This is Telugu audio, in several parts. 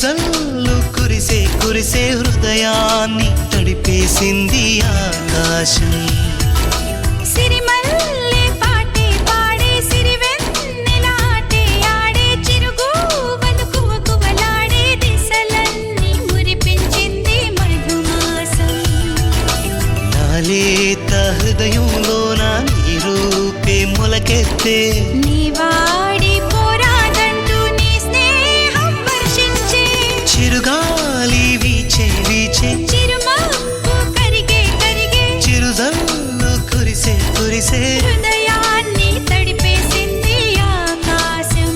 చిరుజల్లు కురిసే కురిసే హృదయాన్ని తడిపేసింది ఆకాశం. సిరిమల్లె పాటే పాడే సిరివెన్నెలాటే ఆడే చిరుగూవలు కువకువలాడే దిశలన్నీ మురిపించింది మధుమాసం. నాలేత హృదయంలోన నీ రూపే మొలకెత్తే నీవాడి పోరాదంటూ నీ స్నేహం వర్షించే చిరుగాలి వీచే వీచే చిరుమబ్బు కరిగే కరిగే చిరుజల్లు కురిసే కురిసే హృదయాన్ని తడిపేసింది ఆకాశం.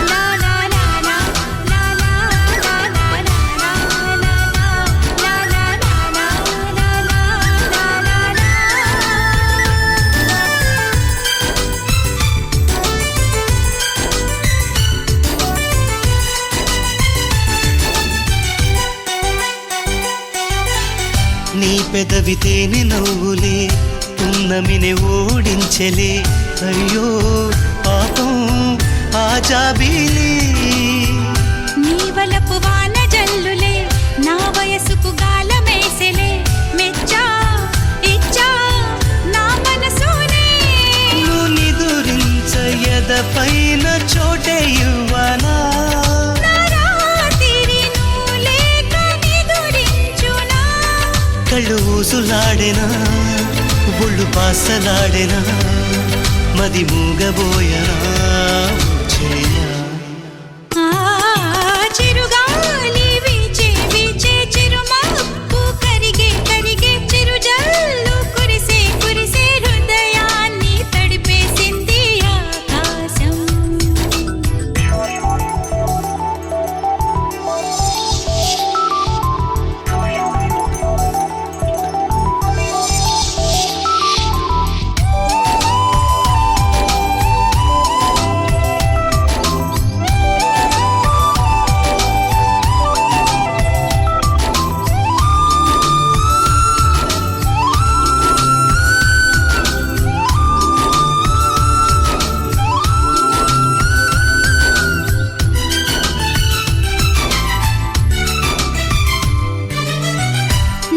లా లా లా లా లా లా లా లా లా లా లా లా లా లా లా లా. నీ పెదవి తేనె నవ్వులే ఉన్నమిని ఓడించలే. అయ్యో పాపం ఆ జాబిలి నీ వలపు వాన జల్లులే నా వయసుకు గాలమేసెలే. మెచ్చా ఇచ్చా నా మనసునే నువ్వు నిదురించ ఎదపైన చోటే ఇవ్వనా. నా రాత్రి నువ్వు లేక నిదురించునా. కళ్ళు ఊసులాడెనా ఒళ్ళు పాసలాడెనా మది మూగబోయనా చేయా. ఆ చిరుగాలి వీచే వీచే చిరుమబ్బు కరిగే కరిగే చిరుజల్లు కురిసే కురిసే హృదయాన్ని తడిపేసింది ఆకాశం.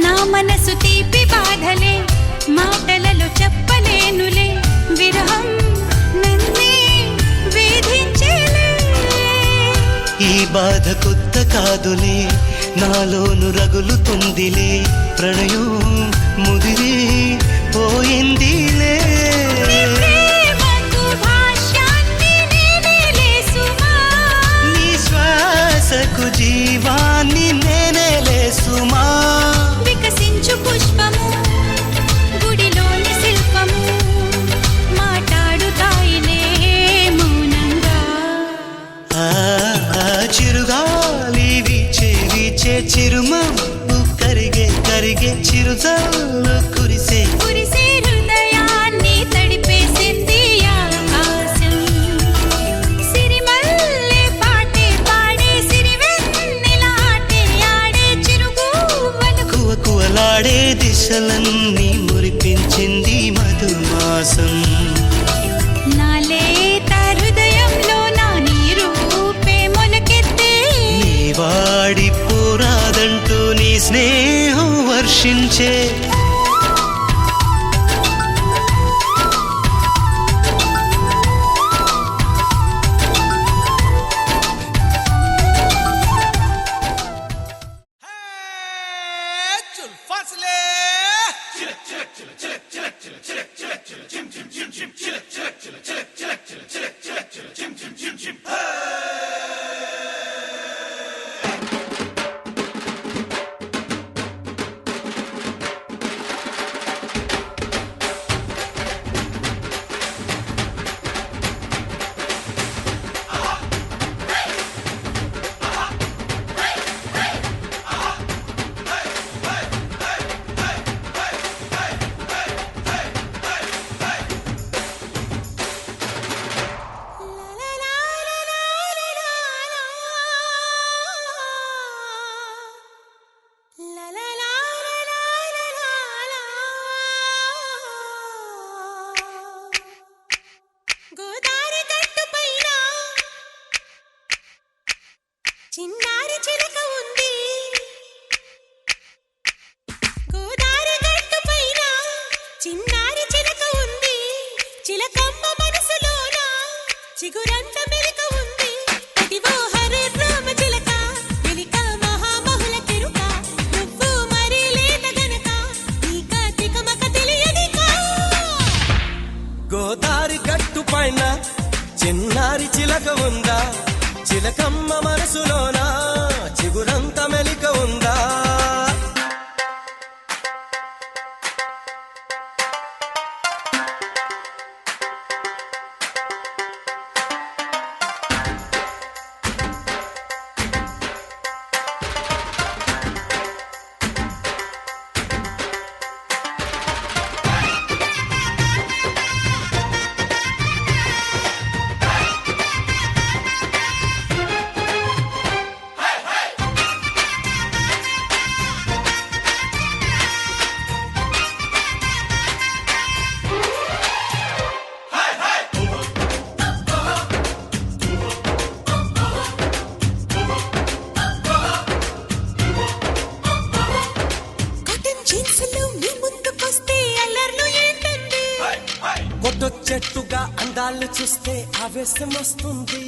నా మనసు తీపి బాధలే మాటలలో చెప్పలేనులే. విరహం నన్నే వేధించేలే. ఈ బాధ కొత్త కాదులే నాలోను రగులుతుందిలే. ప్రణయం ముదిరి పోయిందిలే. నీ ప్రేమకు భాష్యాన్ని నేనేలే సుమా. నీ శ్వాసకు జీవాన్ని నేనేలే సుమా. వికసించు పుష్పము గుడిలోని శిల్పము మాట్లాడుతాయిలే మౌనంగా. ఆ చిరుగాలి వీచే వీచే చిరుమబ్బు కరిగే కరిగే చిరుజల్లు కురిసే కురిసే హృదయాన్ని తడిపేసింది ఆకాశం. సిరిమల్లె పాటే పాడే సిరివెన్నెలాటే ఆడే చిరుగూవలు కువకువలాడే దిశలన్నీ మురిపించింది మధుమాసం. నాలేత హృదయంలో నా నీ రూపే మొలకెత్తే నీ వాడి పోరాదంటూ నీ స్నేహం వర్షించే చిగురంత మెలిక ఉంది అదివో హరే రామ చిలక మెలిక మహామహుల కెరుక నువ్వు మరి లేత గనక నీక తికమక తెలియదికా గోదారి గట్టు పైన చిన్నారి చిలక ఉందా చిలకమ్మ మనసులోన చిగురంత మెలిక ఉందా చెట్టుగా అందాలు చూస్తే ఆవేశం వస్తుంది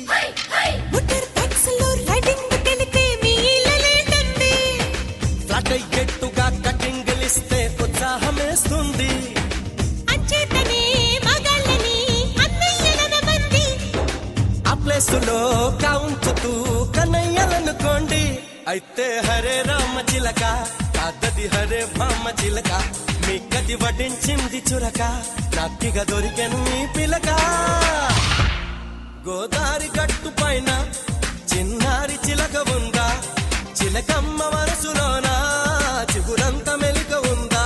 మోటార్ బైక్స్ లో రైడింగ్ తెలిపే మీలలేదండి ఫ్లాట్ ఎట్టుగా కటింగ్ ఇస్తే ఉత్సాహం వేస్తుంది అంచేతనే మగాళ్ళని అన్నయ్యలన మంది ఆ ప్లేసులో కాంచుతూ కన్నయ్యలనుకోండి అయితే హరే రామ చిలక కాదది హరే భామ చిలక మీ గది వడ్డించింది చురక నాకిగా దొరికెను మీ పిలక గోదారి గట్టు పైన చిన్నారి చిలక ఉందా చిలకమ్మ మనసులోన చిగురంత మెలిక ఉందా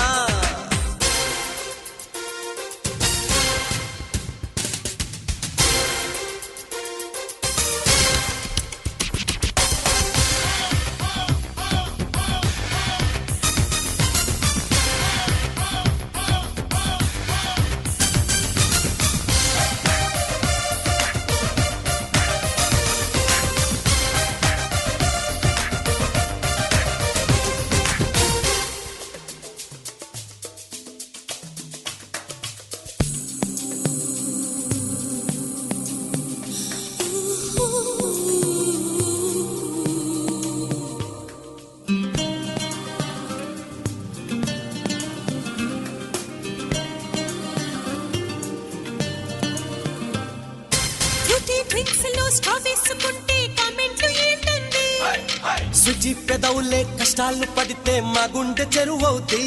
డ్రింక్స్ లో స్ట్రా వేసుకుంటే కామెంట్లు ఏంటండి సుజి పెదవులే కష్టాలు పడితే మా గుండె చెరువవుద్ది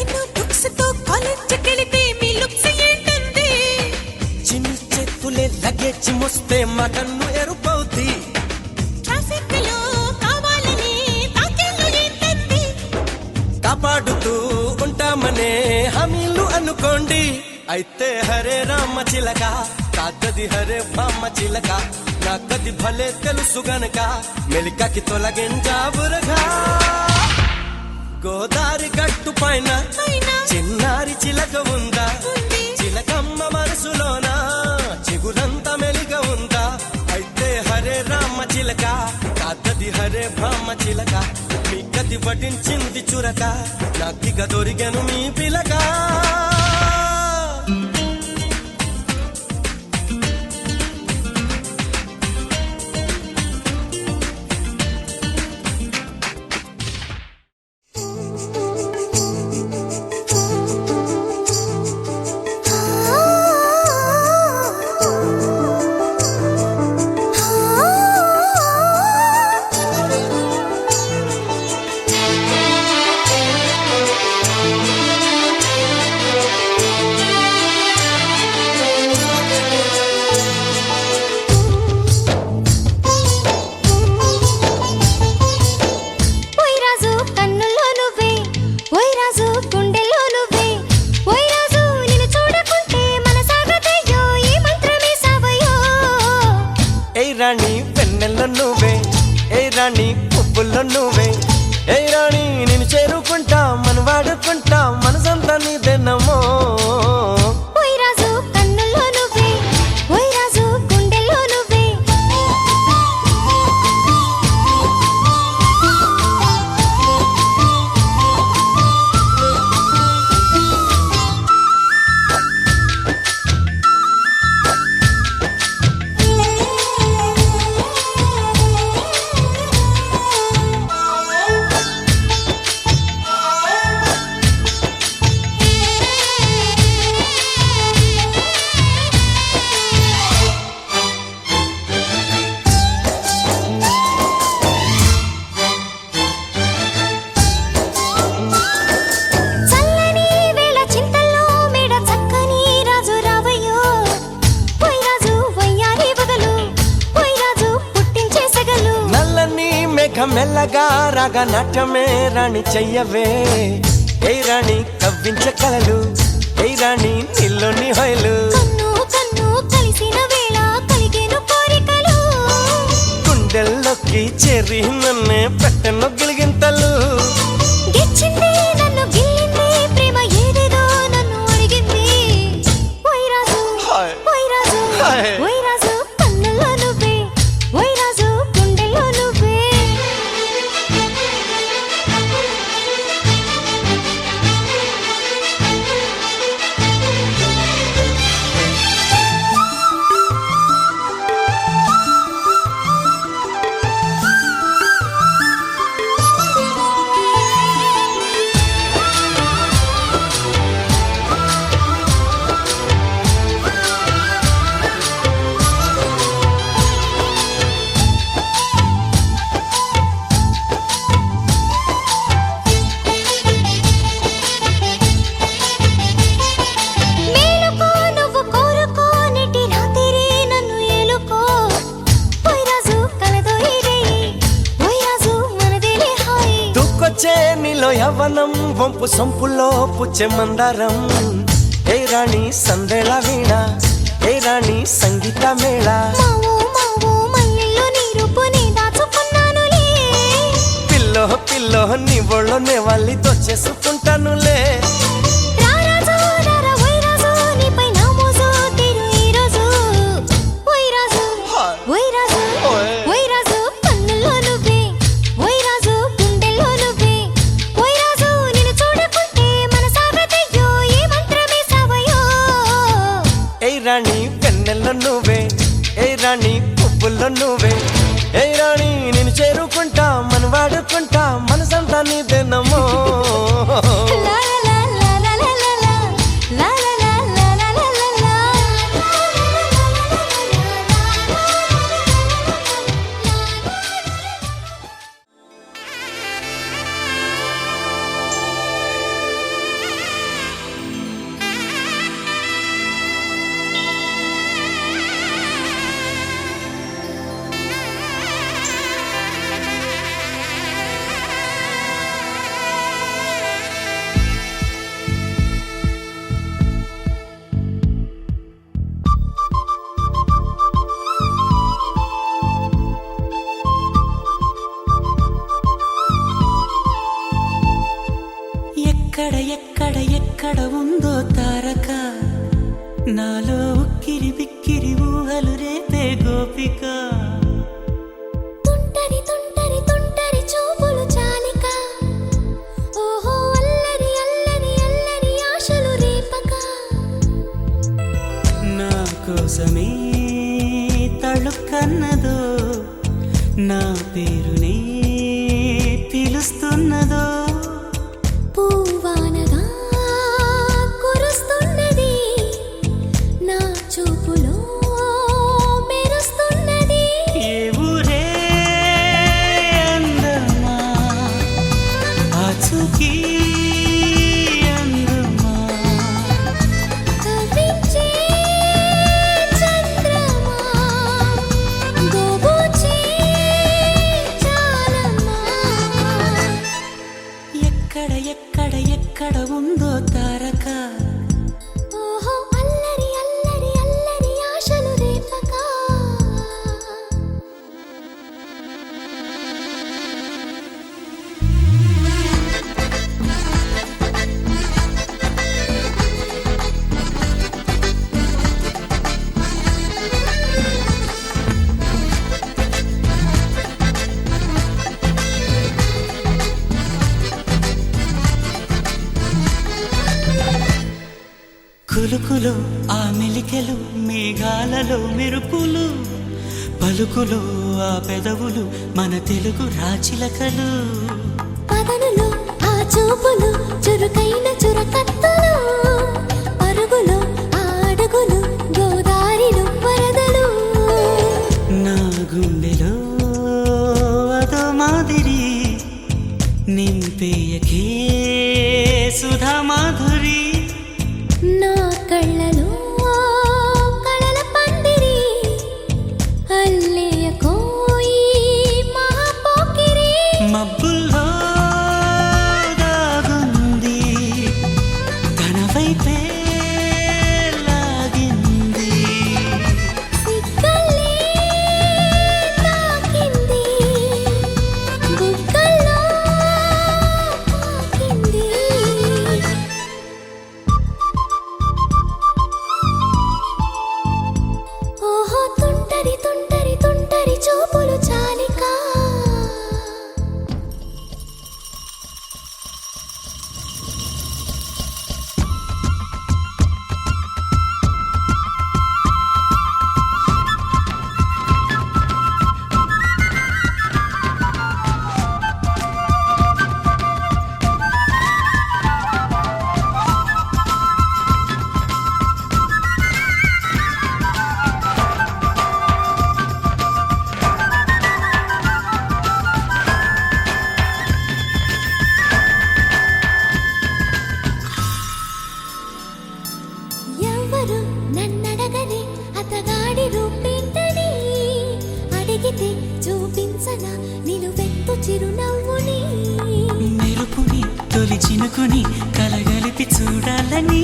ఎన్నో బుక్స్ తో కాలేజ్ కెళితే మీ లుక్స్ ఏంటండి చిన్ని చేతులే లగేజ్ మోస్తే మా కన్ను ఎరుపవుద్ది ట్రాఫిక్ లో కావాలని తాకేళ్ళు ఏంటండి కాపాడుతూ ఉంటామనే హామీలు అనుకోండి అయితే హరే రామ చిలక కాదది హరే భామ చిలక నాకది భలే తెలుసు గనక మెలికకి తొలగించావురగా గోదారి గట్టు పైన చిన్నారి చిలక ఉందా చిలకమ్మ మనసులోన చిగురంత మెలిక ఉందా అయితే హరే రామ చిలక కాదది హరే భామ చిలక మీ గది వడ్డించింది చురక నాకిగా దొరికెను మీ పిలక రాణి వెన్నెల్లో నువ్వే ఏ రాణి పువ్వుల్లో నువ్వే ఏ రాణి నేను చేరుకుంటా మన వాడుకుంటా మనసంతా నీదేనమ్మో రాగా నాట్యమే రాణి చెయ్యవే ఏ రాణి కవ్వించే కలలు ఏ రాణి నీలోని హొయలు కన్ను కన్ను కలిసిన వేళ కలిగేను కోరికలు గుండెల్లోకి చేరి నన్నే పెట్టెను గిలిగింతలు గిచ్చింది నన్ను గిల్లింది ప్రేమ ఏదేదో నన్ను అడిగింది ఓయ్ రాజు హాయ్. ఓయ్ రాజు హాయ్. ఓయ్ రాజు కన్నుల్లో నువ్వే ఓయ్ రాజు గుండెల్లో నువ్వే మేలుకో నువ్వు కోరుకో నెటి రాత్రి నన్ను ఏలుకో ఓయ్ రాజు కలదో ఇదే ఓయ్ రాజు మనదేలే హాయ్ దూకొచ్చే నీలో యవ్వనం వంపు సొంపులో పుచ్చే మందారం ఏ రాణి సందేళ వీణ ఏ రాణి సంగీత మేళ మావో మావో మల్లెల్లో నీ రూపుని దాచుకున్నానులే పిల్లో పిల్లో నీ ఒళ్ళోనే వాళ్ళి దొచ్చేసుకుంటానులే రా రాజు రారా ఓయ్ రాజు నీపై నా మోజు తీరు ఈ రోజు ఓయ్ రాజు ఓయ్ రాజు ఓయ్. ఓయ్ రాజు కన్నుల్లో నువ్వే ఓయ్ రాజు గుండెల్లో నువ్వే ఓయ్ రాజు నిన్ను చూడకుంటే మనసాగదయ్యో ఏ మంత్రమే సావయో ఏ రాణి వెన్నెల్లో నువ్వే ఏ రాణి పువ్వుల్లో నువ్వే ఏ రాణి నేను చేరుకుంటా మన వాడుకుంటా మనసంతా నీదేనమ్మో లా లా లా లా లా లా లా లా లా లా లా లా లా లా ఎక్కడ ఎక్కడ ఎక్కడ ఉందో తారక నాలో ఉక్కిరి బిక్కిరి ఊహలు రేపే గోపిక తుంటరి తుంటరి తుంటరి చూపులు చాలిక ఓహో అల్లరి అల్లరి అల్లరి ఆశలు రేపక నా కోసమే తళుక్కన్నదో నా పేరునే పిలుస్తున్నదో పూవానగా కురుస్తున్నది నా చూపులో మెరుస్తున్నది ఏ ఊరే అందమా ఆచూకీ అందమా కవించే చంద్రమా గోబూచే చాలమ్మా ఎక్కడ ఎక్కడ ఎక్కడ ఉందో తారక ఓహో అల్లరి అల్లరి అల్లరి ఆశలు రేపక కులుకులో ఆ మెలికెలు మేఘాలలో మెరుపులు పలుకులో ఆ పెదవులు మన తెలుగు రాచిలకలు పదనులో ఆ చూపులు చురుకైన చురకత్తలు పరుగులో ఆ అడుగులు గోదారిలో వరదలు నా గుండెలో అదో మాదిరి నింపేయకే సుధా మాధురి నా కళ్ళలో కళల పందిరి అల్లేయ కోయి మహాపోకిరి మబ్బుల్లో చినుకుని కలగలిపి చూడాలని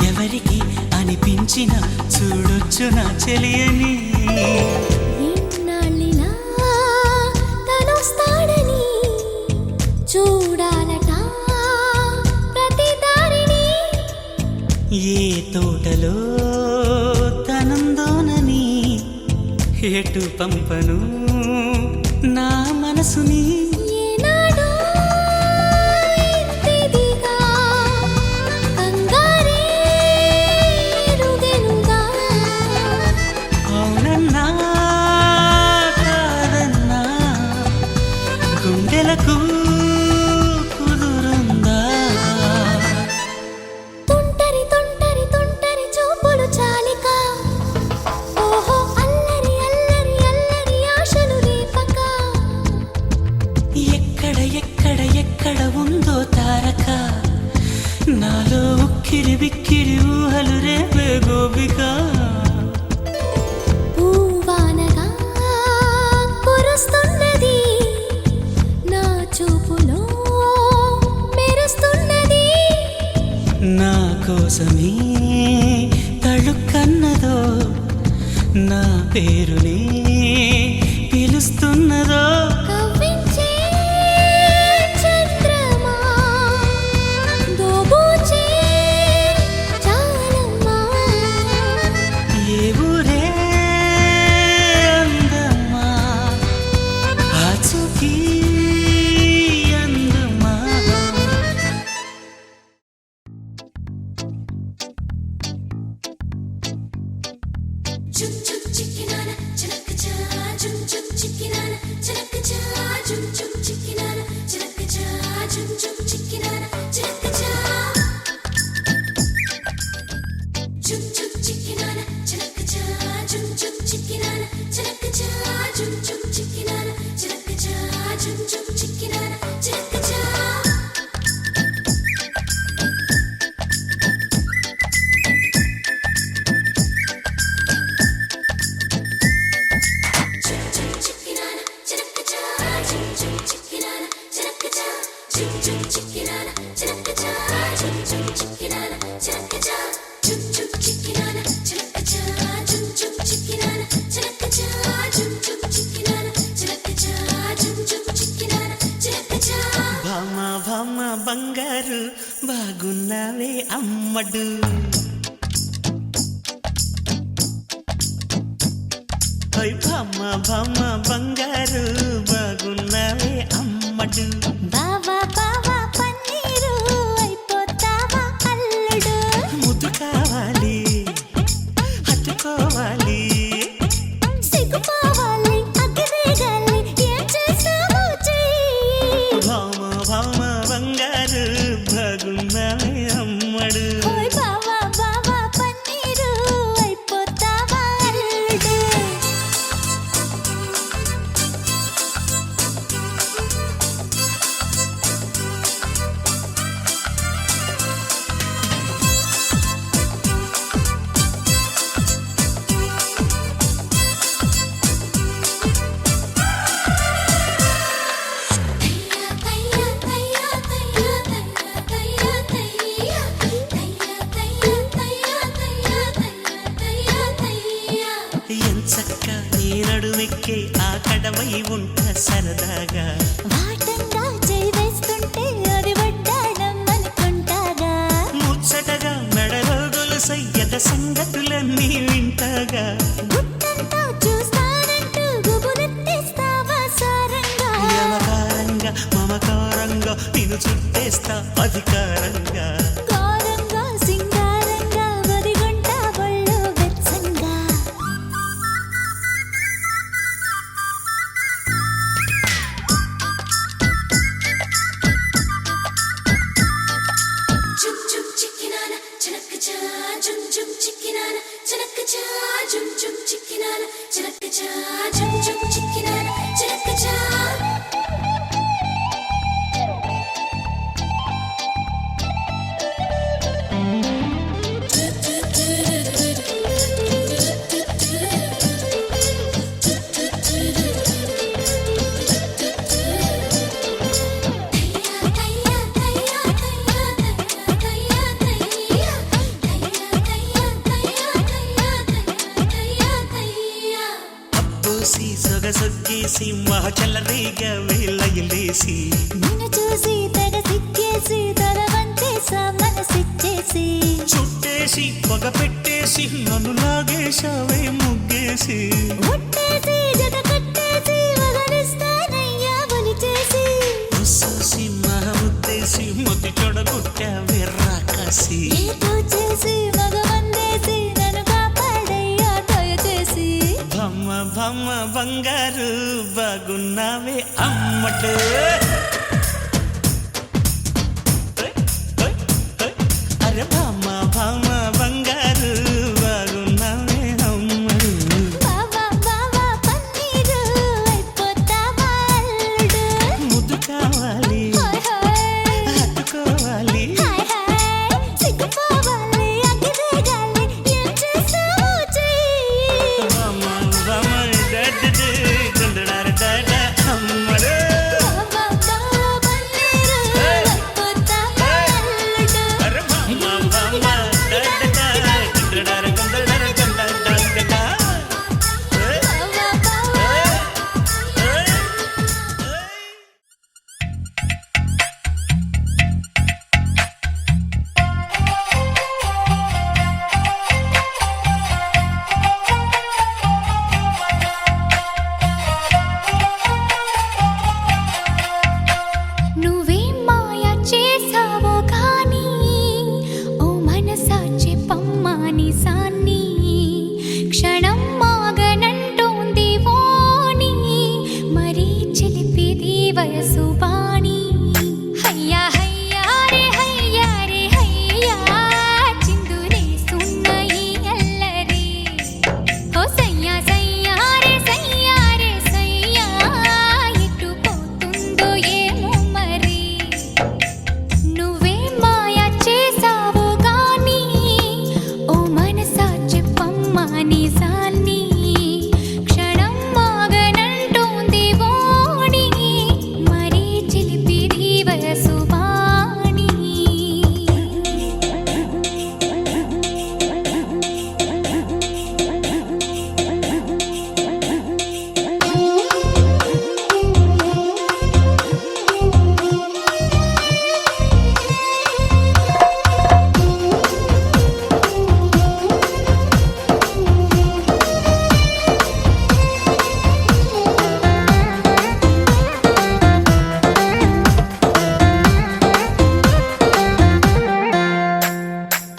ఎవరికి అనిపించిన చూడొచ్చు నా చెలియని ఇన్నాళ్ళిలా తనొస్తాడని చూడాలట ప్రతి దారిని ఏ తోటలో తనందోనని ఎటు పంపను నా మనసుని ఏనాడో ఇంతిదిగా కంగారే ఎరుగెనుగా. అవునన్నా కాదన్నా గుండెలకు కుదురుందా తుంటరి తుంటరి తుంటరి చూపులు చాలిక ఓహో అల్లరి అల్లరి అల్లరి ఆశలు రేపక ఎక్కడ ఎక్కడ ఎక్కడ ఉందో తారక నాలో ఉక్కిరి బిక్కిరి ఊహలు రేపే గోపిక పూవానగా కురుస్తున్నది నా చూపులో మెరుస్తున్నది నా కోసమే తళుక్కన్నదో నా పేరునే పిలుస్తున్నదో కవ్వించే చంద్రమా దోబూచే చాలమ్మా ఏ ఊరే అందమ్మా ఆచూకీ అందమ్మా Jum jum chickinana, chilakacha, jum jum chickinana, chilakacha, jum jum chickinana, chilakacha, jum jum chickinana, chilakacha. Jum jum chickinana, chilakacha, jum jum chickinana, chilakacha, jum jum chickinana, chilakacha, jum jum chickinana, chilakacha. భామ భామ బంగారు బాగున్నావే అమ్మడు ఓయ్ భామ భామ బంగారు బాగున్నావే అమ్మడు బావా బావా పన్నీరు అయిపోతావా అల్లుడు ముద్దు కావాలి హత్తుకోవాలి సిగ్గుపోవాలి అగ్గిరేగాలి ఏం చేస్తావో చెయ్యి భామ భామ బంగారు బాగున్నావే అమ్మడు ఓయ్ బావా బావా పన్నీరు అయిపోతావా అల్లుడు ఎంచక్క నీ నడుమెక్కే ఆ కడవై ఉంట సరదాగా వాటంగా చేయి వేస్తుంటే అది వడ్డాణం అనుకుంటాగా ముచ్చటగా మెడలో గొలుసయ్యద సంగతులన్నీ వింటాగా గుట్టంతా చూస్తానంటూ గుబురెత్తేస్తావా సారంగా వ్యవహారంగా మమకారంగా నిన్ను చుట్టేస్తా అధికారంగా కారంగా సింగారంగా వదిగొంటా ఒళ్ళు వెచ్చంగా జుమ్ జుమ్ చిక్కినాన చిలకచా జుమ్ జుమ్ చిక్కినాన చిలకచా జుమ్ జుమ్ చిక్కినాన చిలకచా జుమ్ జుమ్ చిక్కినాన చిలకచా కయ్యా కయ్యా సొగ్గేసి మహచల్లరీగా వేలయలేసి నిన్ను చూసి తెగ సిక్కేసి తల వంచేసా మనసిచ్చేసి చుట్టేసి పొగ పెట్టేసి నన్ను లాగేశావే ముగ్గేసి ముట్టేసి జత కట్టేసి వగరిస్తానయ్యా ఒలిచేసి ముస్సేసి మహముద్దేసి ముద్దు చెడగొట్టావే రాకాసి ఏదో చేసి మగ వందేసి నన్ను కాపాడయ్యా దయచేసి బమ్మ బమ్మ బంగారు బాగున్నావే అమ్మడు అరే బమ్మ బమ్మ బంగారు బాగున్నావే అమ్మడు బావా బావా పన్నీరు అయిపోతావా అల్లుడు ముద్దు కావాలి హాయ్ హాయ్ హత్తుకోవాలి హాయ్ హాయ్ సిగ్గుపోవాలి అగ్గిరేగాలి ఏం చేస్తావో చెయ్యి బమ్మ బమ్మ డడ్డడు దండడార డడ అమ్మడు బావా బావా పన్నీరు అయిపోతావా అల్లుడు అరే బమ్మ బమ్మ డడ్డడ దండడార దండడార దండడార బావా బావా నువ్వేం మాయ చేసావో కానీ ఓ మనసా చెప్పమ్మాని సాన్ని క్షణం మాగనంటోంది వాణి మరీ చిలిపిది వయసు బాణి హయ్యా హయ్యా రే హయ్యా చిందులేస్తున్న ఈ అల్లరి ఓ సయ్యా సయ్యా రే సయ్యా ఎటు పోతుందో ఏమో మరి నువ్వే మాయ చేసావో గాని ఓ మనసా చెప్పమ్మా నిజాన్ని క్షణం మాగనంటోంది వాణి మరీ చిలిపిది వయసు బాణి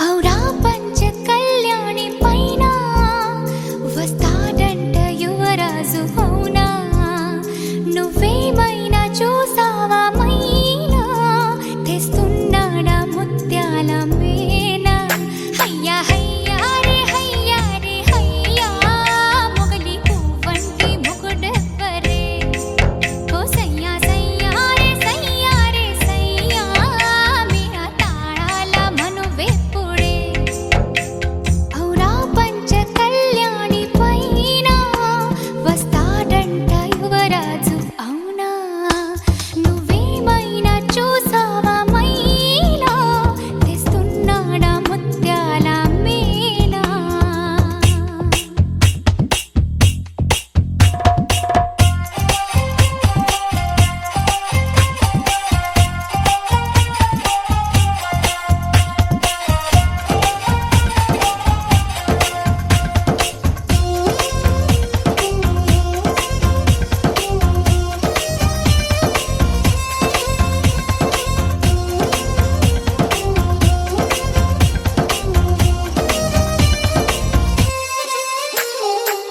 ఔరా పంచ కళ్యాణి పైన వస్తాడంట యువరాజు అవునా నువ్వేమైనా చూసావా మైనా తెస్తున్నాడా ముత్యాల మేనా హయ్యా హయ్యా రే హయ్యా మొగలి పువ్వంటి మొగుడెవ్వరే ఓ సయ్యా సయ్యా రే సయ్యా మీరా తాళాల మనువెప్పుడే ఔరా పంచ కళ్యాణి పైన వస్తాడంట యువరాజు అవునా నువ్వేమైనా చూసావా మైనా తెస్తున్నాడా ముత్యాల మేనా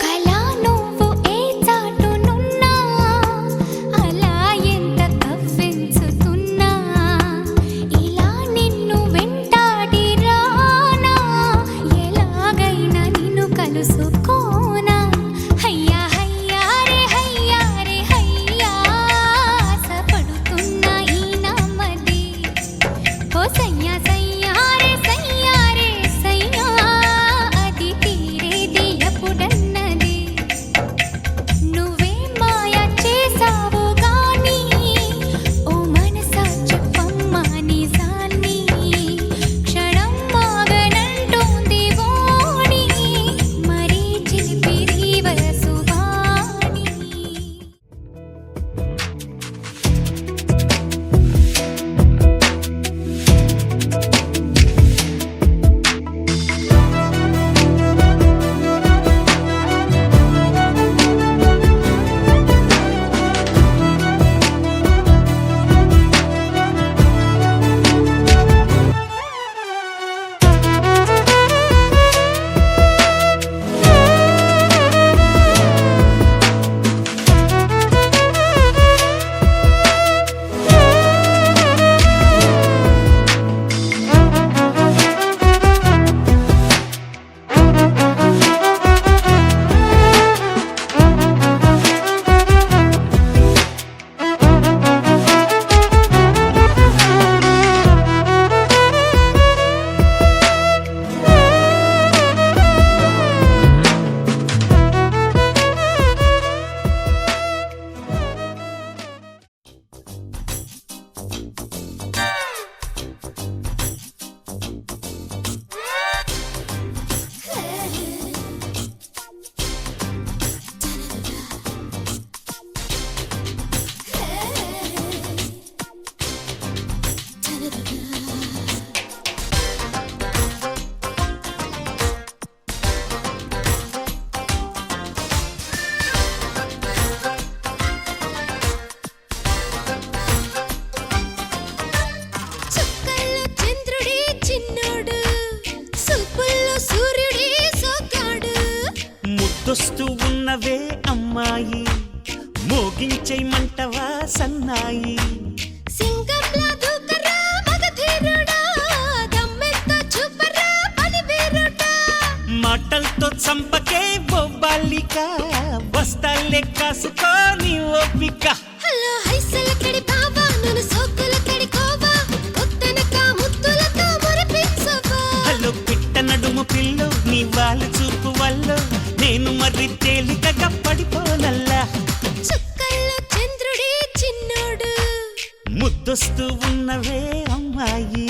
కలా నువ్వు ఏ చాటునున్నా అలా ఎంత కవ్వించుతున్నా ఇలా నిన్ను వెంటాడి రానా ఎలాగైనా నిన్ను కలుసుకోనా హయ్యా హయ్యా రే హయ్యా ఆశపడుతున్నా ఈ నామది ఓ సయ్యా సయ్యా రే సయ్యా అది తీరేది ఎప్పుడన్నది నువ్వే మాయ చేసావో గాని ఓ మనసా చెప్పమ్మా నిజాన్ని క్షణం మాగనంటోంది వాణి మరీ చిలిపిది వయసు బాణి చిన్నోడు సూపుల్లో సూర్యుడే సోకాడు ముద్దొస్తూ ఉన్నవే అమ్మాయి మోగించేయమంటవా సన్నాయి సింగంలా దూకరా మగధీరుడా దమ్మెత్తో చూపరా పనివీరుడా మాటలతో చంపకే ఓ బాలిక వస్తాలే కాసుకోని ఓపిక హలో హైసలకడి బావా నన్ను సోకులకడి కోవా కొత్తనక ముద్దులతో మురిపించవా హలో పిట్ట నడుము పిల్లో నీ వాళ్ళ చూపు వల్ల నేను మరి తేలికగా పడిపోనల్లా చుక్కల్లో చంద్రుడే చిన్నోడు ముద్దొస్తూ ఉన్నవే అమ్మాయి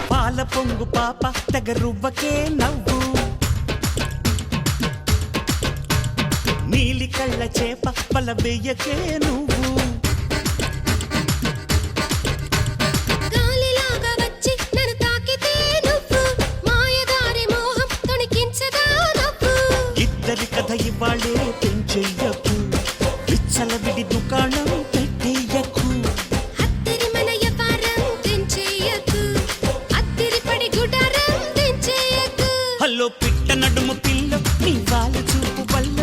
పాల పొంగు పాప తెగ రువ్వకే నవ్వు నీలి కళ్ళ చేప పల వెయ్యకే నువ్వు గాలిలాగా వచ్చి నన్ను తాకితే నువ్వు మాయదారి మోహం తొణికించదా నువ్వు ఇద్దరి కథ ఇవాళే పెంచెయ్యకు విచ్చల విడి దుకాణం పెట్టేయకు అద్దరి మన యవ్వారం తెంచేయకు అద్దరి పడి గుడారం తెంచేయకు హలో పిట్ట నడుము పిల్ల నీ వాళ్ళ చూపు వల్ల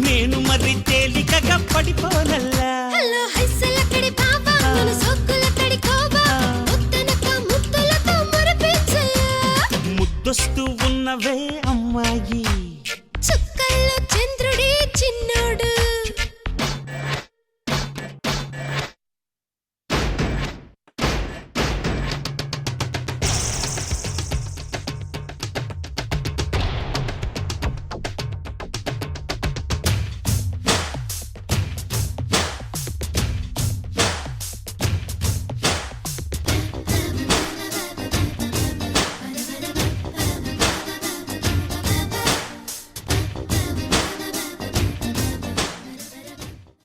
నేను మరి తేలికగా పడిపోనల్లా హలో హైసలకడి బావా నన్ను సోకులకడి కోవా కొత్తనక ముద్దులతో మురిపించయా ముద్దొస్తూ ఉన్నవే అమ్మాయి చుక్కల్లో చంద్రుడే చిన్నోడు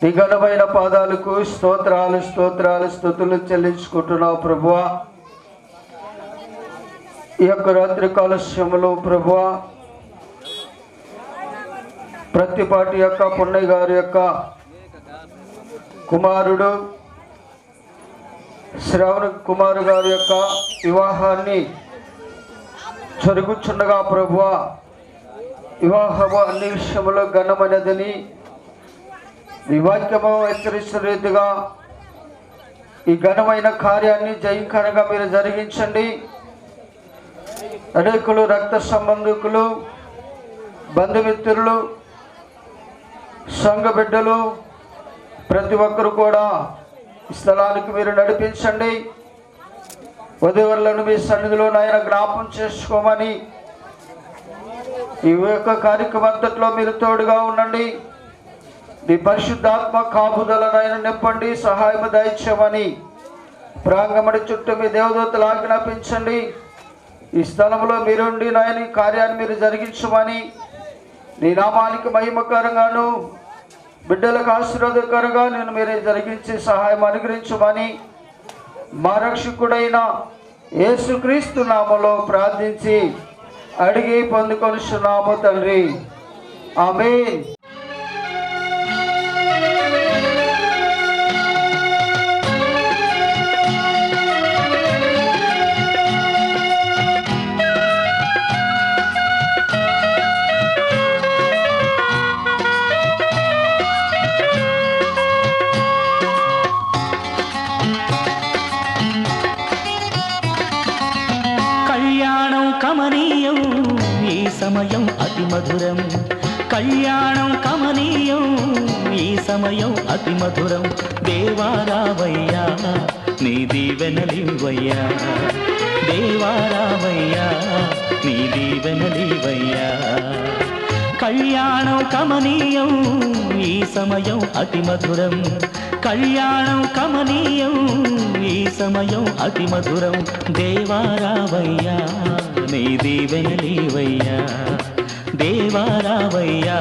ఈ ఘనమైన పాదాలకు స్తోత్రాలు స్తోత్రాలు స్తుతులు చెల్లించుకుంటున్నావు ప్రభువా. ఈ యొక్క రాత్రి కాలశ్యములో ప్రభువా ప్రత్తిపాటి యొక్క పున్నయ్య గారి యొక్క కుమారుడు శ్రవణ కుమారు గారి యొక్క వివాహాన్ని జరుగుచుండగా ప్రభువా వివాహము అన్ని విషయములో ఘనమైనదని ఈ వాక్యము హెచ్చరిస్తున్న రీతిగా ఈ ఘనమైన కార్యాన్ని జయకరంగా మీరు జరిగించండి. అనేకులు రక్త సంబంధికులు బంధుమిత్రులు సంఘ బిడ్డలు ప్రతి ఒక్కరు కూడా ఈ స్థలానికి మీరు నడిపించండి. వధువరులను మీ సన్నిధిలో నాయన జ్ఞాపం చేసుకోమని ఈ యొక్క కార్యక్రమం అంతట్లో మీరు తోడుగా ఉండండి. నీ పరిశుద్ధాత్మ కాపుదలనైనా నింపండి, సహాయం దయచేయమని ప్రాంగణం చుట్టూ మీ దేవదూతలు ఆజ్ఞాపించండి. ఈ స్థలంలో మీరుండి నాయన ఈ కార్యాన్ని మీరు జరిగించమని నీ నామానికి మహిమకరంగాను బిడ్డలకు ఆశీర్వాదకరంగా నేను మీరు జరిగించి సహాయం అనుగ్రహించమని మా రక్షకుడైన యేసుక్రీస్తు నామములో ప్రార్థించి అడిగి పొందుకొనుచున్నాము తండ్రి, ఆమేన్. కళ్యాణం కమనీయం ఈ సమయం అతి మధురం, కళ్యాణం కమనీయం ఈ సమయం అతి మధురం. దేవారావయ్యా నీ దీవెనలివయ్యా, దేవారావయ్యా నీ దీవెనలివయ్యా. కళ్యాణం కమనీయం ఈ సమయం అతి మధురం, కళ్యాణం కమనీయం ఈ సమయం అతి మధురం దేవారావయ్యా నీ దీవెనలేవయ్యా దేవారావయ్యా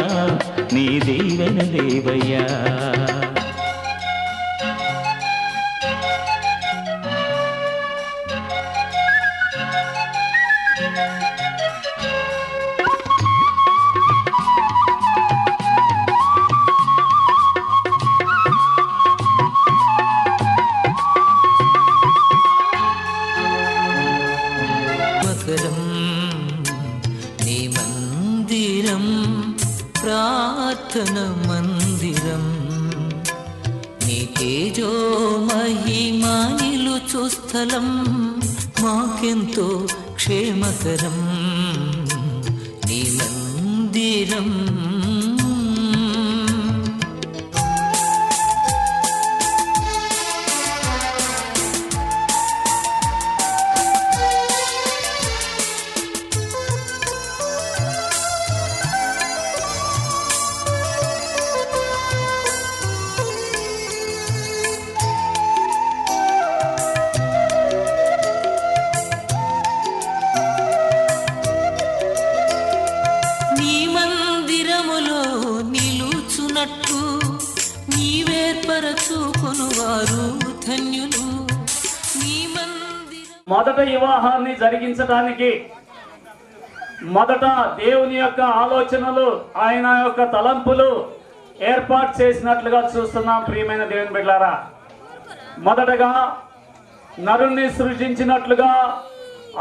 నీ దీవెనలేవయ్యా నీ మందిరం ప్రార్థన మందిరం నీ తేజో మహిమా నిలుచు స్థలం మాకెంతో క్షేమకరం నీ మందిరం మొదట వివాహాన్ని జరిగించడానికి మొదట దేవుని యొక్క ఆలోచనలు ఆయన యొక్క తలంపులు ఏర్పాటు చేసినట్లుగా చూస్తున్నాం. ప్రియమైన దేవుని బిడ్డలారా, మొదటగా నరుణ్ణి సృజించినట్లుగా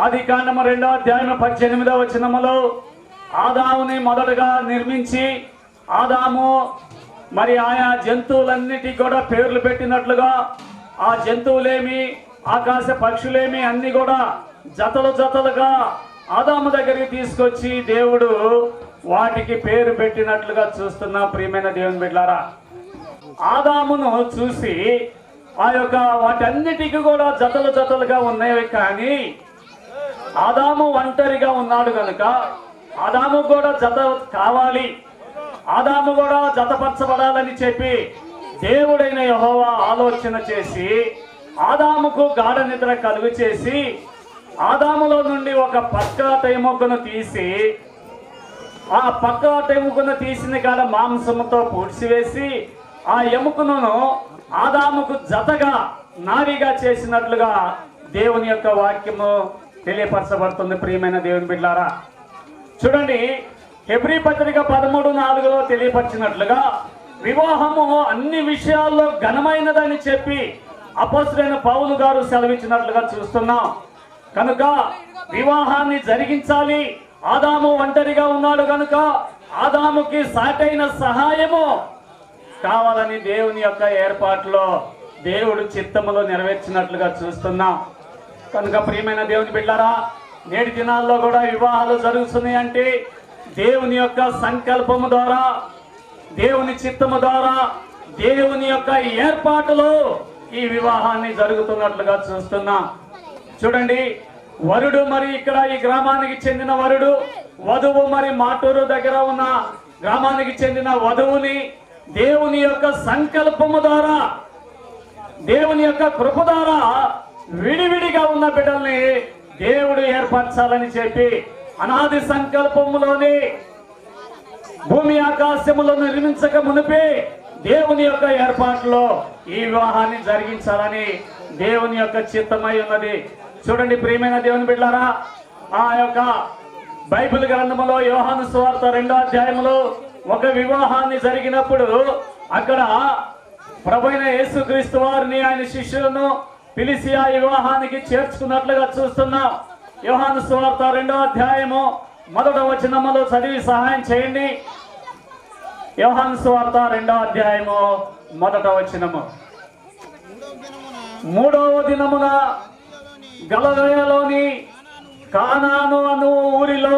ఆదికాండము 2వ అధ్యాయం 18వ వచనములో ఆదాముని మొదటగా నిర్మించి ఆదాము మరి ఆయా జంతువులన్నిటికీ కూడా పేర్లు పెట్టినట్లుగా ఆ జంతువులేమి ఆకాశ పక్షులేమి అన్ని కూడా జతలు జతలుగా ఆదాము దగ్గరికి తీసుకొచ్చి దేవుడు వాటికి పేరు పెట్టినట్లుగా చూస్తున్నాం. ప్రియమైన దేవుని బిడ్డలారా, ఆదామును చూసి ఆ యొక్క వాటన్నిటికీ కూడా జతలు జతలుగా ఉన్నాయి. కానీ ఆదాము ఒంటరిగా ఉన్నాడు కనుక ఆదాము కూడా జత కావాలి, ఆదాము కూడా జతపరచబడాలని చెప్పి దేవుడైన యెహోవా ఆలోచన చేసి ఆదాముకు గాఢ నిద్ర కలుగు చేసి ఆదాములో నుండి ఒక పక్క ఎముకను తీసి ఆ పక్క ఎముకను తీసిన కాడ మాంసముతో పూడ్చివేసి ఆ ఎముకను ఆదాముకు జతగా నారిగా చేసినట్లుగా దేవుని యొక్క వాక్యము తెలియపరచబడుతుంది. ప్రియమైన దేవుని బిడ్డలారా, చూడండి, హెబ్రీ పత్రిక 13:4లో తెలియపరిచినట్లుగా వివాహము అన్ని విషయాల్లో ఘనమైనదని చెప్పి అపోస్తలుడైన పౌలు గారు సెలవిచ్చినట్లుగా చూస్తున్నాం. కనుక వివాహాన్ని జరిగించాలి. ఆదాము ఒంటరిగా ఉన్నాడు కనుక ఆదాముకి సాటైన సహాయము కావాలని దేవుని యొక్క ఏర్పాటులో దేవుడు చిత్తములో నెరవేర్చినట్లుగా చూస్తున్నాం. కనుక ప్రియమైన దేవుని బిడ్డలారా, నేటి దినాల్లో కూడా వివాహాలు జరుగుతున్నాయి అంటే దేవుని యొక్క సంకల్పము ద్వారా, దేవుని చిత్తము ద్వారా, దేవుని యొక్క ఏర్పాటులో ఈ వివాహాన్ని జరుగుతున్నట్లుగా చూస్తున్నాం. చూడండి, వరుడు మరి ఇక్కడ ఈ గ్రామానికి చెందిన వరుడు, వధువు మరి మాటూరు దగ్గర ఉన్న గ్రామానికి చెందిన వధువుని దేవుని యొక్క సంకల్పము ద్వారా, దేవుని యొక్క కృప ద్వారా విడివిడిగా ఉన్న బిడ్డల్ని దేవుడు ఏర్పరచాలని చెప్పి అనాది సంకల్పములోని భూమి ఆకాశములను నిర్మించక మునిపే దేవుని యొక్క ఏర్పాటులో ఈ వివాహాన్ని జరిగించాలని దేవుని యొక్క చిత్తమై ఉన్నది. చూడండి ప్రియమైన దేవుని బిడ్డలారా, ఆ యొక్క బైబిల్ గ్రంథములో యోహాను సువార్త 2వ అధ్యాయములో ఒక వివాహాన్ని జరిగినప్పుడు అక్కడ ప్రభువైన యేసుక్రీస్తు వారిని ఆయన శిష్యులను పిలిచి ఆ వివాహానికి చేర్చుకున్నట్లుగా చూస్తున్నాం. యోహాను సువార్త 2వ అధ్యాయము 1వ వచనములో చదివి సహాయం చేయండి. యోహాను సువార్త 2వ అధ్యాయము 1వ వచనము. 3వ దినమున గలిలయలోని కానాను అను ఊరిలో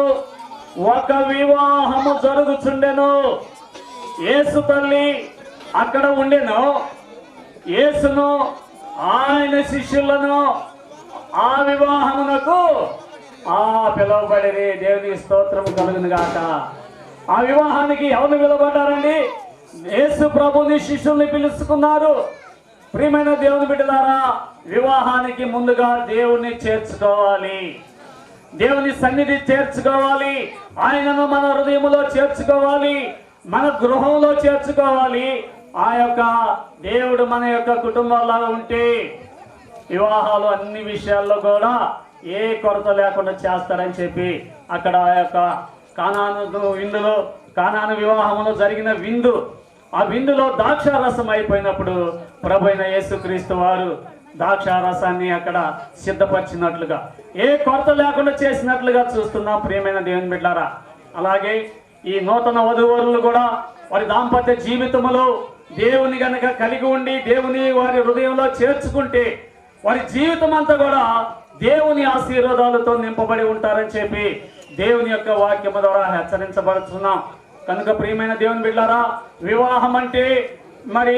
ఒక వివాహము జరుగుచుండెను. యేసు తల్లి అక్కడ ఉండెను. యేసును ఆయన శిష్యులను ఆ వివాహమునకు పిలువబడిరి. దేవుని స్తోత్రము కలుగును గాక. ఆ వివాహానికి ఎవరు పిలువబడ్డారండి? యేసు ప్రభుని శిష్యుల్ని పిలుచుకున్నారు. ప్రియమైన దేవుని బిడ్డలారా, వివాహానికి ముందుగా దేవుణ్ణి చేర్చుకోవాలి, దేవుని సన్నిధి చేర్చుకోవాలి, ఆయనను మన హృదయంలో చేర్చుకోవాలి, మన గృహంలో చేర్చుకోవాలి. ఆ యొక్క దేవుడు మన యొక్క కుటుంబాల్లో ఉంటే వివాహాలు అన్ని విషయాల్లో కూడా ఏ కొరత లేకుండా చేస్తారని చెప్పి అక్కడ ఆ యొక్క కానాను వివాహంలో జరిగిన విందు, ఆ విందులో ద్రాక్షారసం అయిపోయినప్పుడు ప్రభు అయిన యేసుక్రీస్తు వారు ద్రాక్షారసాన్ని అక్కడ సిద్ధపరిచినట్లుగా, ఏ కొరత లేకుండా చేసినట్లుగా చూస్తున్నాం ప్రియమైన దేవుని బిడ్డలారా. అలాగే ఈ నూతన వధూవరులు కూడా వారి దాంపత్య జీవితంలో దేవుని గనక కలిగి ఉండి దేవుని వారి హృదయంలో చేర్చుకుంటే వారి జీవితం అంతా కూడా దేవుని ఆశీర్వాదాలతో నింపబడి ఉంటారని చెప్పి దేవుని యొక్క వాక్యము ద్వారా హెచ్చరించబడుతున్నాం. కనుక ప్రియమైన దేవుని బిడ్డలారా, వివాహం అంటే మరి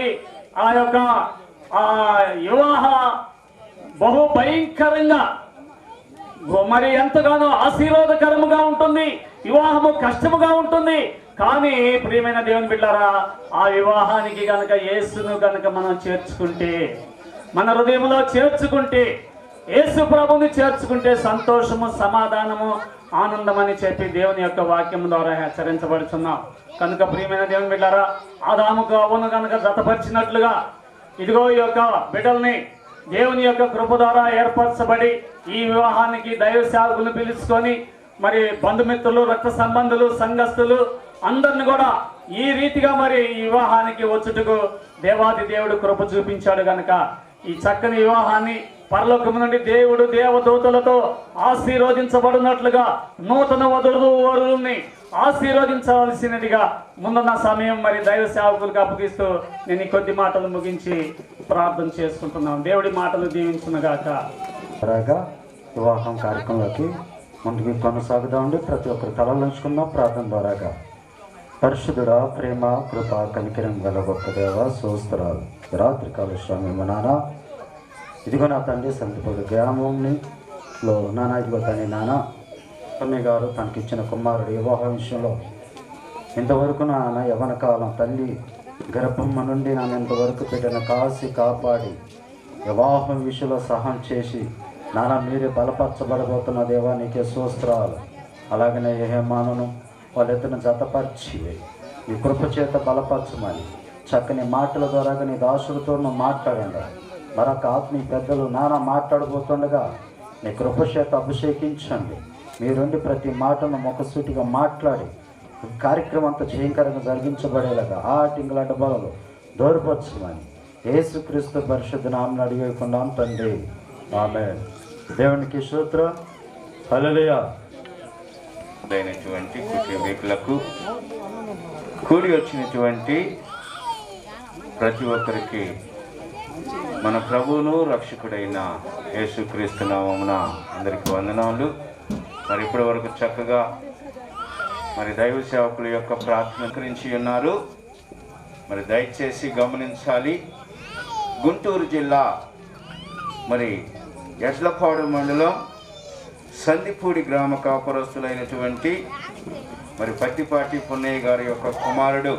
ఆ యొక్క వివాహ బహు భయంకరంగా మరి ఎంతగానో ఆశీర్వాదకరముగా ఉంటుంది, వివాహము కష్టముగా ఉంటుంది. కానీ ప్రియమైన దేవుని బిడ్డలారా, ఆ వివాహానికి గనక యేసును గనక మనం చేర్చుకుంటే, మన హృదయంలో చేర్చుకుంటే, యేసు ప్రభుని చేర్చుకుంటే సంతోషము, సమాధానము, ఆనందం అని చెప్పి దేవుని యొక్క వాక్యం ద్వారా హెచ్చరించబడుతున్నాం. కనుక ప్రియమైన దేవుని బిడ్డలారా, ఆదాముకు అవ్వను కనుక జతపరిచినట్లుగా ఇదిగో ఈ యొక్క బిడ్డల్ని దేవుని యొక్క కృప ద్వారా ఏర్పరచబడి ఈ వివాహానికి దైవ సేవకులను పిలుచుకొని మరి బంధుమిత్రులు, రక్త సంబంధులు, సంఘస్థులు అందరిని కూడా ఈ రీతిగా మరి ఈ వివాహానికి వచ్చుటకు దేవాది దేవుడు కృప చూపించాడు. గనక ఈ చక్కని వివాహాన్ని పరలోకము నుండి దేవుడు దేవదూతలతో ఆశీర్వదించబడినట్లుగా నూతన వధూవరుల్ని ఆశీర్వదించవలసినదిగా ముందున్న సమయం మరి దైవ సేవకులకు అప్పగిస్తూ నేను ఈ కొద్ది మాటలు ముగించి ప్రార్థన చేసుకుంటున్నాను. దేవుడి మాటలు దీవించునుగాక. వివాహం కార్యక్రమంలోకి ముందుకు కొనసాగుదామండి. ప్రతి ఒక్కరు తలలంచుకుందాం ప్రార్థన ద్వారాగా. పరిశుద్ధుడా, ప్రేమ, కృప, కనికరం గల గొప్ప దేవ, స్తోత్రాలు. రాత్రికాల స్వామి మా నాన్న, ఇదిగో నా తండ్రి సంతపూడి గ్రామంలో నాన్న, ఇదిగో తండ్రి నాన్న కన్నయ్య గారు తనకిచ్చిన కుమారుడు వివాహ విషయంలో ఇంతవరకు నాన్న యవన కాలం తల్లి గర్భమ్మ నుండి నన్ను ఇంతవరకు పెట్టిన కాసి కాపాడి వివాహం విషయంలో సహాయం చేసి నాన్న మీరే బలపరచబడబోతున్న దేవా నీకే స్తోత్రాలు. అలాగనే యెహోవాను వాళ్ళిద్దరిని జతపరిచి నీ కృప చేత బలపరచమని చక్కని మాటల ద్వారా నీ దాసులతో నువ్వు మాట్లాడండి. మరొక ఆత్మీయ పెద్దలు నాన్న మాట్లాడబోతుండగా నీ కృప చేత అభిషేకించండి. మీరుండి ప్రతి మాటను ముఖసూటిగా మాట్లాడి కార్యక్రమం అంతా జయంకరంగా జరిగించబడేలాగా ఆటింగ్లాంటి బలలు దూరపరచమని యేసుక్రీస్తు పరిశుద్ధ నామమున అడిగేకున్నాం తండ్రి, ఆమేన్. దేవునికి స్తోత్రం. హల్లెలూయా. అయినటువంటి కుటుంబీకులకు కూడి వచ్చినటువంటి ప్రతి ఒక్కరికి మన ప్రభువును రక్షకుడైన యేసుక్రీస్తు నామమున అందరికీ వందనాలు. మరి ఇప్పటి వరకు చక్కగా మరి దైవ సేవకుల యొక్క ప్రార్థన గురించి ఉన్నారు. మరి దయచేసి గమనించాలి, గుంటూరు జిల్లా మరి ఎడ్లపాడు మండలం సందిపూడి గ్రామ కాపురస్తులైనటువంటి మరి పత్తిపాటి పున్నయ్య గారి యొక్క కుమారుడు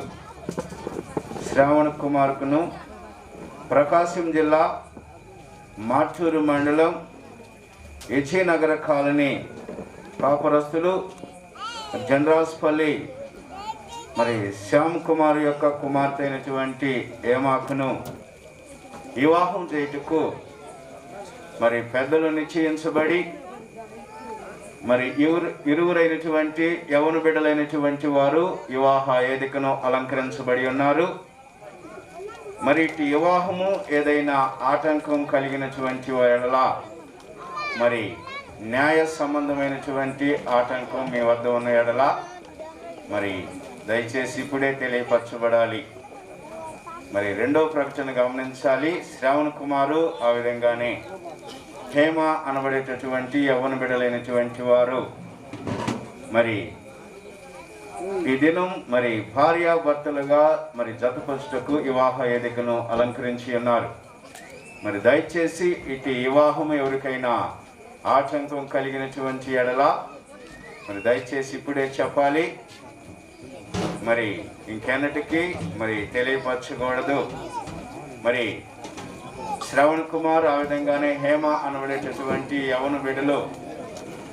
శ్రావణ కుమార్కును ప్రకాశం జిల్లా మాటూరు మండలం యజీనగర కాలనీ కాపురస్తులు జనరాజ్పల్లి మరి శ్యామ్ కుమార్ యొక్క కుమార్తె అయినటువంటి ఏమాకును వివాహం చేయుటకు మరి పెద్దలు నిశ్చయించబడి మరి ఇరువురైనటువంటి యవన బిడ్డలైనటువంటి వారు వివాహ వేదికను అలంకరించబడి ఉన్నారు. మరి ఇటు వివాహము ఏదైనా ఆటంకం కలిగినటువంటి వాళ్ళ మరి న్యాయ సంబంధమైనటువంటి ఆటంకం మీ వద్ద ఉన్న ఎడల మరి దయచేసి ఇప్పుడే తెలియపరచబడాలి. మరి రెండవ ప్రకటన గమనించాలి. శ్రావణ కుమారు ఆ విధంగానే హేమ అనబడేటటువంటి యవ్వన బిడ్డలైనటువంటి వారు మరి ఈ దినం మరి భార్యాభర్తలుగా మరి జతపరచుటకు వివాహ వేదికను అలంకరించి ఉన్నారు. మరి దయచేసి ఇటు వివాహం ఎవరికైనా ఆటంకం కలిగినటువంటి ఎడల మరి దయచేసి ఇప్పుడే చెప్పాలి. మరి ఇంకెన్నటికీ మరి తెలియపరచకూడదు. మరి శ్రవణ్ కుమార్, ఆ విధంగానే హేమ అనబడేటటువంటి యవన బిడ్డలు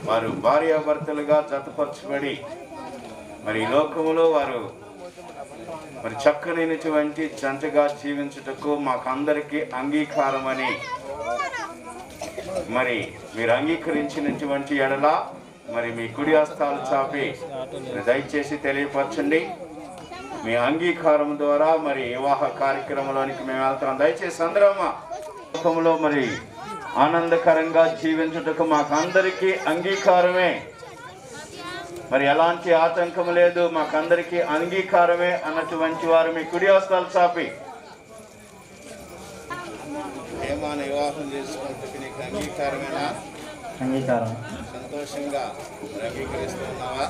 వారు భార్యాభర్తలుగా జతపరచబడి మరి ఈ లోకములో వారు మరి చక్కనైనటువంటి జంటగా జీవించుటకు మాకందరికీ అంగీకారం అని మరి మీరు అంగీకరించినటువంటి ఎడల మరి మీ కుడి హస్తాలు చాపి దయచేసి తెలియపరచండి. మీ అంగీకారం ద్వారా మరి వివాహ కార్యక్రమంలోనికి మేము వెళ్తున్నాం. దయచేసి అందరం లోకంలో మరి ఆనందకరంగా జీవించుటకు మాకందరికీ అంగీకారమే, మరి ఎలాంటి ఆటంకం లేదు, మాకందరికీ అంగీకారమే అన్నటువంటి వారు మీ కుడి హస్తాలు చాపి ఏమైనా వివాహం చేసుకుంటే నీకు అంగీకారమేనా? అంగీకారం. సంతోషంగా అంగీకరిస్తున్నావా?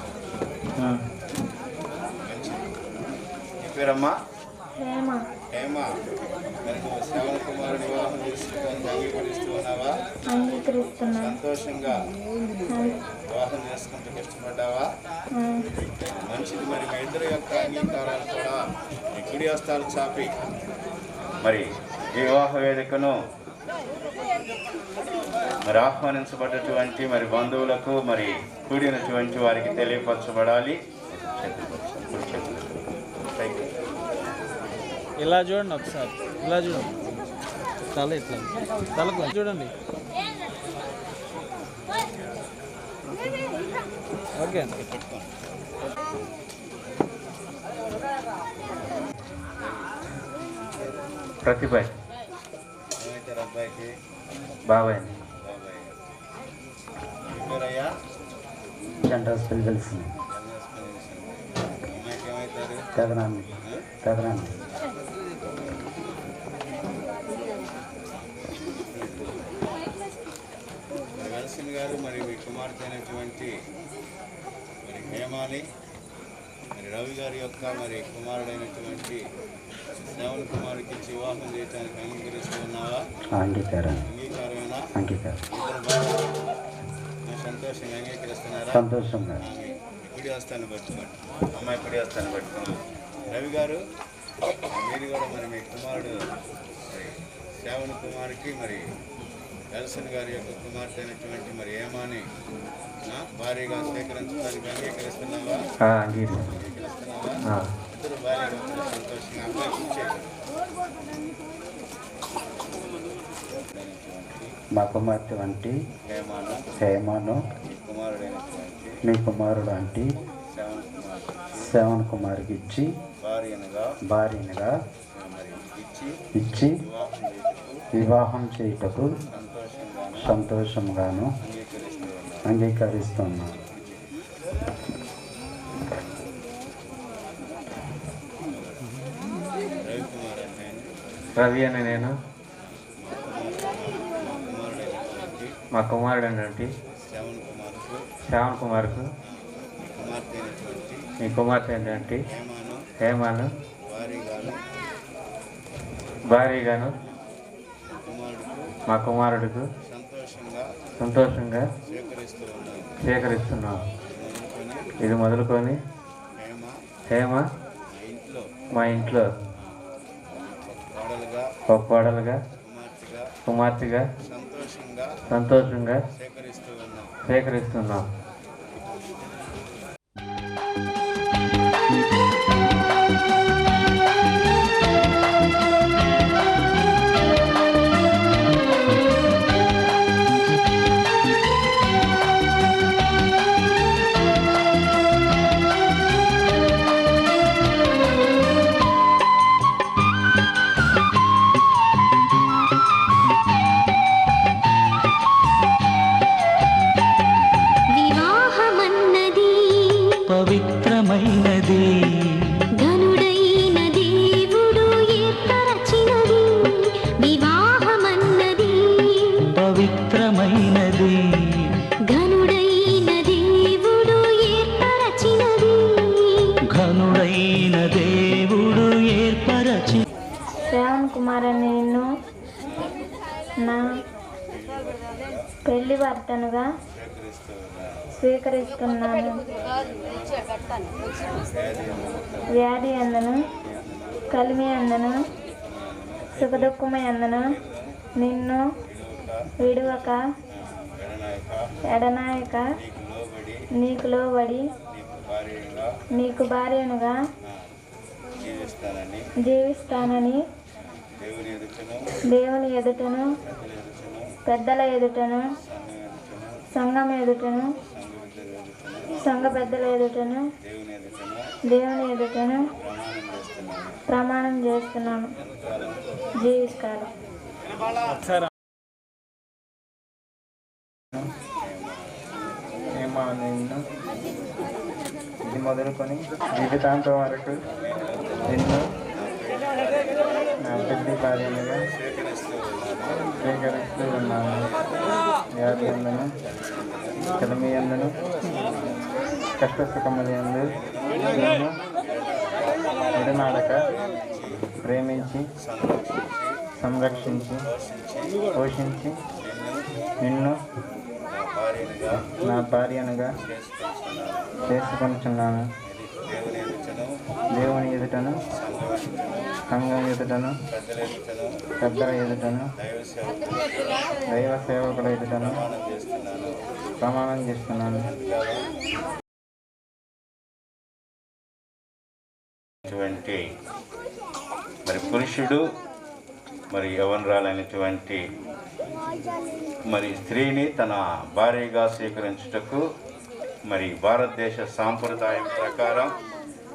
పేరమ్మా హేమ, మరి నువ్వు శ్రవణ్ కుమార్ వివాహం చేసుకోవడానికి అంగీకరిస్తున్నావా? సంతోషంగా వివాహం చేసుకుంటూ ఇష్టపడ్డావా? మంచిది. మరి మీ ఇద్దరి యొక్క అంగీకారాలు కూడా మీ కుడి హస్తాలు చాపి మరి ఈ వివాహ వేదికను మరి ఆహ్వానించబడ్డటువంటి మరి బంధువులకు మరి కూడినటువంటి వారికి తెలియపరచబడాలి. ఇలా చూడండి ఒకసారి, ఇలా చూడండి, తల ఇట్లా తలకు చూడండి. ఓకే అండి. ప్రతిభ అబ్బాయికి బాబాయ్ పేరయ్యా సెంట్రస్ పిల్లల్స్ అమ్మాయికి ఏమవుతారు? పెదనాన్ని వెల్సన్ గారు మరి మీ కుమార్తె అయినటువంటి మరి హేమాని మరి రవి గారి యొక్క మరి కుమారుడైనటువంటి శ్రవణ్ కుమార్కి ఇచ్చి వివాహం చేయడానికి అంగీకరిస్తున్నావా? అంగీకారమేనా? సంతోషంగా అంగీకరిస్తున్నారా? సంతోషంగా. కుడి హస్తాన్ని పట్టుకోండి, అమ్మాయి కుడి హస్తాన్ని పట్టుకోండి. రవి గారు మీరు కూడా మరి మీ కుమారుడు శ్రవణ్ కుమార్కి మరి వెల్సన్ గారి యొక్క కుమార్తె అయినటువంటి మరి హేమాని భార్యగా స్వీకరించడానికి అంగీకరిస్తున్నావా? అంగీకరిస్తున్నావా? ఇద్దరు భార్యగా సంతోషంగా అబ్బాయి కూర్చోండి. మా కుమార్తె వంటి హేమాను మీ కుమారుడు అంటే శ్రవణ్ కుమార్కి ఇచ్చి భార్యనుగా ఇచ్చి వివాహం చేయుటకు సంతోషంగాను అంగీకరిస్తున్నాను. రవి అని నేను మా కుమారుడు ఏంటంటే శ్రవణ్ కుమార్కు మీ కుమార్తె ఏంటంటే హేమాను భారీగాను మా కుమారుడికి సంతోషంగా స్వీకరిస్తున్నాం. ఇది మొదలుకొని హేమ మా ఇంట్లో ఒక కోడలుగా కుమార్తెగా సంతోషంగా స్వీకరిస్తున్నాం. పవిత్రమైనది ఘనుడైన దేవుడు ఏర్పరచినది వివాహమన్నది. పవిత్రమైనది ఘనుడైన దేవుడు ఏర్పరచినది ఘనుడైన దేవుడు ఏర్పరచి. శ్రవణ్ కుమార్ నేను నా పెళ్లి భర్తనుగా స్వీకరిస్తున్నాను. వ్యాధి అందను కలిమి అందను సుఖదుఖమై అందను నిన్ను విడువక ఎడనాయక నీకు లోబడి నీకు భార్యనుగా జీవిస్తానని దేవుని ఎదుటను పెద్దల ఎదుటను సంఘం ఎదుటను సంఘ పెద్దల ఎదుటను దేవుని ఎదుటను ప్రమాణం చేస్తున్నాను. జీవిస్తాను. నిన్ను ఇది మొదలుకొని జీవితాంతం వరకు నిన్ను నా పెళ్లి భార్యలుగా స్వీకరిస్తూ ఉన్నాను. వ్యాధి అందును కలిమి అందును కష్టసుఖములు అందు నిన్ను విడనాడక ప్రేమించి సంరక్షించి పోషించి నిన్ను నా భార్యనుగా చేసుకొనిచున్నాను. దేవుని ఎదుటను సంఘం ఎదుటను పెద్దల ఎదుటను దైవ సేవకుల ఎదుటను ప్రమాణం చేస్తున్నాను. మరి పురుషుడు మరి యవనరాలైనటువంటి మరి స్త్రీని తన భార్యగా స్వీకరించుటకు మరి భారతదేశ సాంప్రదాయం ప్రకారం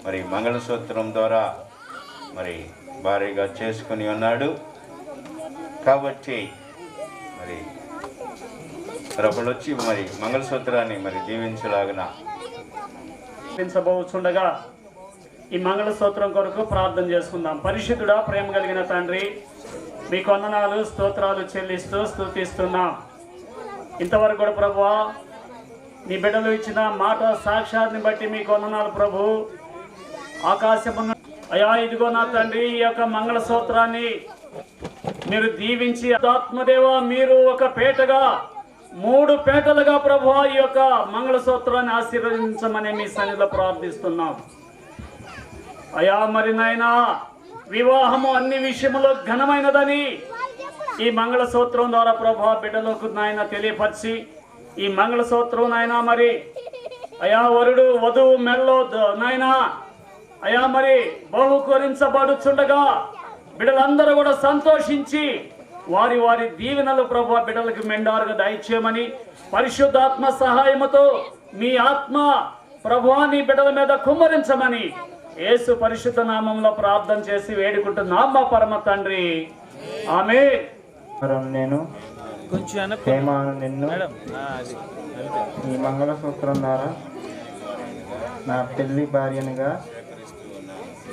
మరి మంగళసూత్రం ద్వారా మరి భార్యగా చేసుకుని ఉన్నాడు. కాబట్టి మరి ప్రభులు వచ్చి మరి మంగళసూత్రాన్ని మరి దీవించలాగిన చుండగా ఈ మంగళసూత్రం కొరకు ప్రార్థన చేసుకుందాం. పరిశుద్ధుడా, ప్రేమ కలిగిన తండ్రి, మీకు వందనాలు స్తోత్రాలు చెల్లిస్తూ స్తుతిస్తున్నాం. ఇంతవరకు కూడా ప్రభువా నీ బిడ్డలు ఇచ్చిన మాట సాక్షాత్ని బట్టి మీకు వందనాలు ప్రభు. ఆకాశమున్న అయా ఇదిగో నా తండ్రి, ఈ యొక్క మంగళసూత్రాన్ని మీరు దీవించి ఆత్మదేవ మీరు ఒక పేటగా 3 పేటలుగా ప్రభు ఈ యొక్క మంగళసూత్రాన్ని ఆశీర్వదించమని మీ సన్నిధిలో ప్రార్థిస్తున్నాం. అయా మరి నాయనా వివాహము అన్ని విషయములో ఘనమైనదని ఈ మంగళసూత్రం ద్వారా ప్రభా బిడ్డలకు నాయన తెలియపరిచి ఈ మంగళసూత్రం నాయన మరి అయా వరుడు వధువు మెల్లో నాయన అయా మరి బహుకరించబడుచుండగా బిడ్డలందరూ కూడా సంతోషించి వారి వారి దీవెనలు ప్రభా బిడ్డలకు మెండారుగా దయచేయమని పరిశుద్ధాత్మ సహాయముతో మీ ఆత్మ ప్రభువాని బిడ్డల మీద కుమ్మరించమని యేసు పరిశుద్ధ నామంలో ప్రార్థన చేసి వేడుకుంటున్నాం మా పరమ తండ్రి, ఆమేన్. నేను నిన్ను ఈ మంగళసూత్రం ద్వారా నా పెళ్లి భార్యనుగా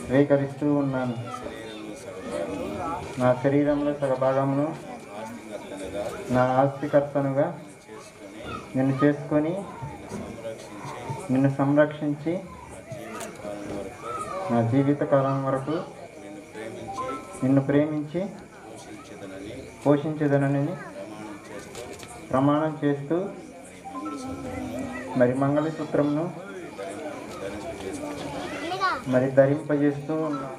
స్వీకరిస్తూ ఉన్నాను. నా శరీరంలో సగభాగమును నా ఆస్తికర్తనుగా నిన్ను చేసుకొని నిన్ను సంరక్షించి నా జీవితకాలం వరకు నిన్ను ప్రేమించి పోషించదనని ప్రమాణం చేస్తూ మరి మంగళసూత్రంను మరి ధరింపజేస్తూ ఉన్నాను.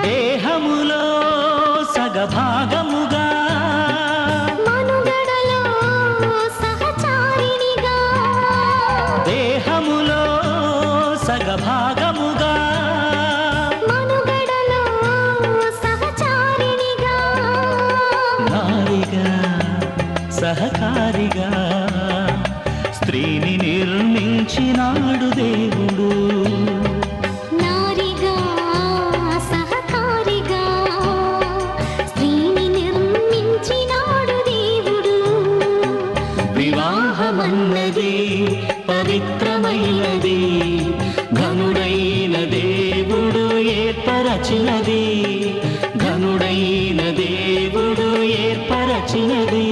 దేహములో సగభాగముగా మనుగడలో సహచారిణిగా దేహములో సగభాగముగా మనుగడలో సహచారిణిగా నారిగా సహకారిగా స్త్రీని నిర్మించినాడు దేవుడు. నారిగా సహకారిగా స్త్రీని నిర్మించినాడు దేవుడు. వివాహమన్నది పవిత్రమైనది, ఘనుడైన దేవుడు ఏర్పరచినది, ఘనుడైన దేవుడు ఏర్పరచినది.